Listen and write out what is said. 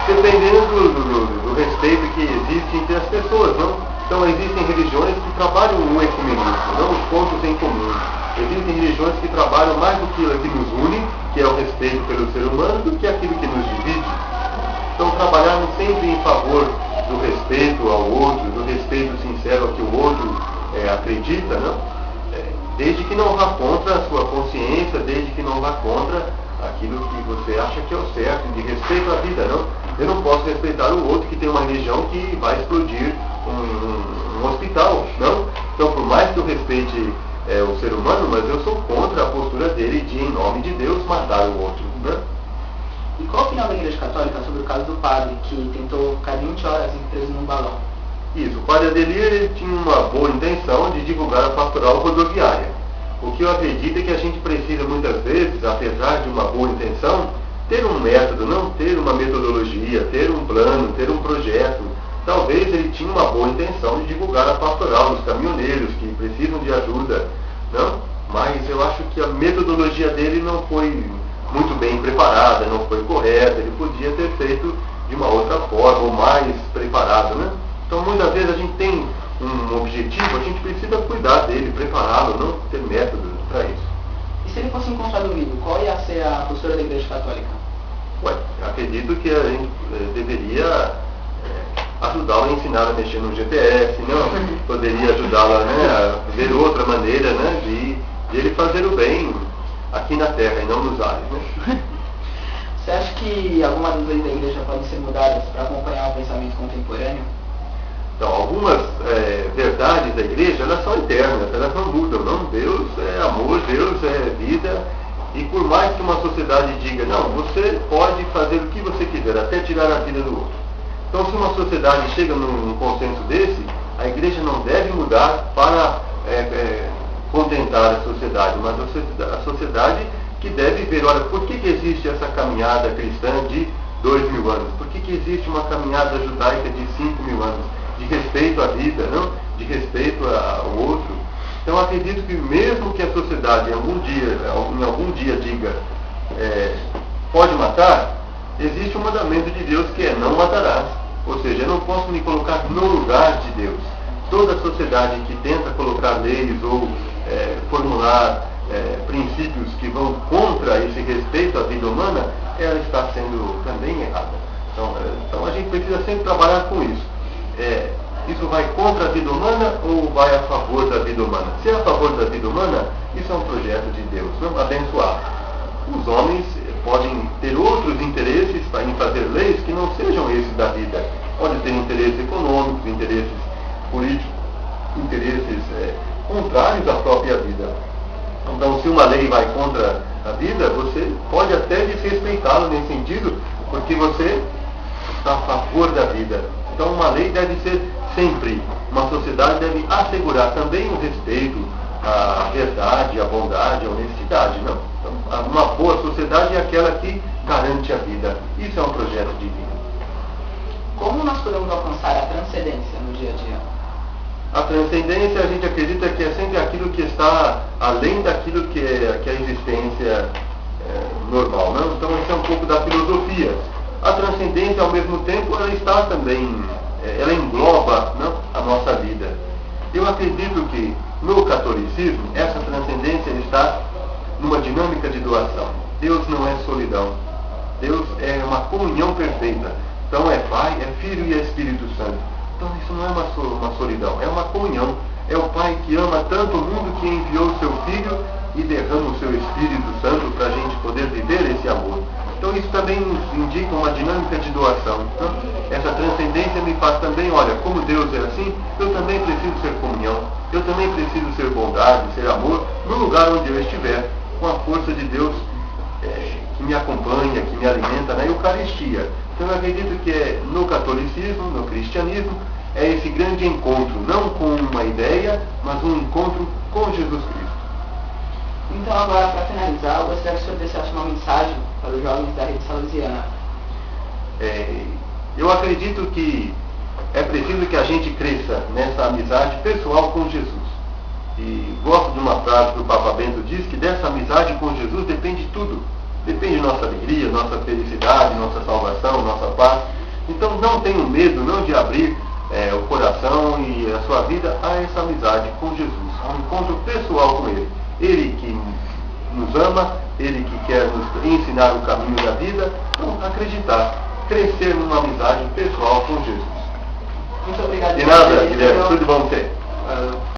dependendo do respeito que existe entre as pessoas, não? Então existem religiões que trabalham o ecumenismo, não os pontos em comum. Existem religiões que trabalham mais do que aquilo que nos une, que é o respeito pelo ser humano, do que aquilo que nos divide. Então trabalharmos sempre em favor do respeito ao outro, do respeito sincero ao que o outro acredita, não? Desde que não vá contra a sua consciência, desde que não vá contra aquilo que você acha que é o certo, de respeito à vida, não? Eu não posso respeitar o outro que tem uma religião que vai explodir um hospital, não? Então, por mais que eu respeite o ser humano, mas eu sou contra a postura dele de, em nome de Deus, matar o outro, né? E qual a opinião da Igreja Católica sobre o caso do padre que tentou ficar 20 horas preso num balão? Isso, o padre Adelir ele tinha uma boa intenção de divulgar a pastoral rodoviária. O que eu acredito é que a gente precisa muitas vezes, apesar de uma boa intenção, ter um método, não ter uma metodologia, ter um plano, ter um projeto. Talvez ele tinha uma boa intenção de divulgar a pastoral dos caminhoneiros que precisam de ajuda, não? Mas eu acho que a metodologia dele não foi muito bem preparada, não foi correta, ele podia ter feito de uma outra forma, ou mais preparado, né? Então muitas vezes a gente tem um objetivo, a gente precisa cuidar dele, prepará-lo, não ter método para isso. E se ele fosse encontrado vivo, qual ia ser a postura da Igreja Católica? Acredito que a gente deveria ajudá-lo a ensinar a mexer no GPS, não? Poderia ajudá-lo, a ver outra maneira, de ele fazer o bem aqui na Terra e não nos ares, né? Você acha que algumas das leis da Igreja podem ser mudadas para acompanhar o pensamento contemporâneo? Então, algumas verdades da Igreja, elas são eternas, elas não mudam, não? Deus é amor, Deus é vida, e por mais que uma sociedade diga, não, você pode fazer o que você quiser, até tirar a vida do outro. Então, se uma sociedade chega num consenso desse, a Igreja não deve mudar para contentar a sociedade, mas a sociedade que deve ver, olha, por que existe essa caminhada cristã de 2000 anos? Por que existe uma caminhada judaica de 5000 anos? De respeito à vida, não? De respeito ao outro. Então acredito que mesmo que a sociedade em algum dia diga pode matar, existe um mandamento de Deus que é não matarás. Ou seja, eu não posso me colocar no lugar de Deus. Toda sociedade que tenta colocar leis ou formular princípios que vão contra esse respeito à vida humana, ela está sendo também errada. Então a gente precisa sempre trabalhar com isso. Isso vai contra a vida humana ou vai a favor da vida humana? Se é a favor da vida humana, isso é um projeto de Deus, não abençoar. Os homens podem ter outros interesses em fazer leis que não sejam esses da vida. Podem ter interesses econômicos, interesses políticos, interesses contrários à própria vida. Então, se uma lei vai contra a vida, você pode até desrespeitá-la nesse sentido, porque você está a favor da vida. Então, uma lei deve ser sempre, uma sociedade deve assegurar também o respeito, a verdade, a bondade, a honestidade, não? Então, uma boa sociedade é aquela que garante a vida. Isso é um projeto divino. Como nós podemos alcançar a transcendência no dia a dia? A transcendência, a gente acredita que é sempre aquilo que está além daquilo que é a existência normal, não? Então, isso é um pouco da filosofia. A transcendência, ao mesmo tempo, ela está também, ela engloba, não, a nossa vida. Eu acredito que no catolicismo, essa transcendência está numa dinâmica de doação. Deus não é solidão. Deus é uma comunhão perfeita. Então é Pai, é Filho e é Espírito Santo. Então isso não é uma solidão, é uma comunhão. É o Pai que ama tanto o mundo que enviou o seu Filho e derrama o seu Espírito Santo para a gente poder viver esse amor. Então isso também nos indica uma dinâmica de doação. Então, essa transcendência me faz também, olha, como Deus é assim, eu também preciso ser comunhão, eu também preciso ser bondade, ser amor, no lugar onde eu estiver, com a força de Deus que me acompanha, que me alimenta na Eucaristia. Então eu acredito que no catolicismo, no cristianismo, é esse grande encontro, não com uma ideia, mas um encontro com Jesus Cristo. Então agora, para finalizar, eu gostaria que o senhor deixasse uma mensagem para os jovens da Rede Salesiana. Eu acredito que é preciso que a gente cresça nessa amizade pessoal com Jesus. E gosto de uma frase que o Papa Bento diz, que dessa amizade com Jesus depende tudo. Depende nossa alegria, nossa felicidade, nossa salvação, nossa paz. Então não tenham medo não de abrir o coração e a sua vida a essa amizade com Jesus, a um encontro pessoal com Ele. Ele que nos ama, Ele que quer nos ensinar o caminho da vida, então acreditar, crescer numa amizade pessoal com Jesus. Muito obrigado. De nada, Guilherme, tudo de bom ter.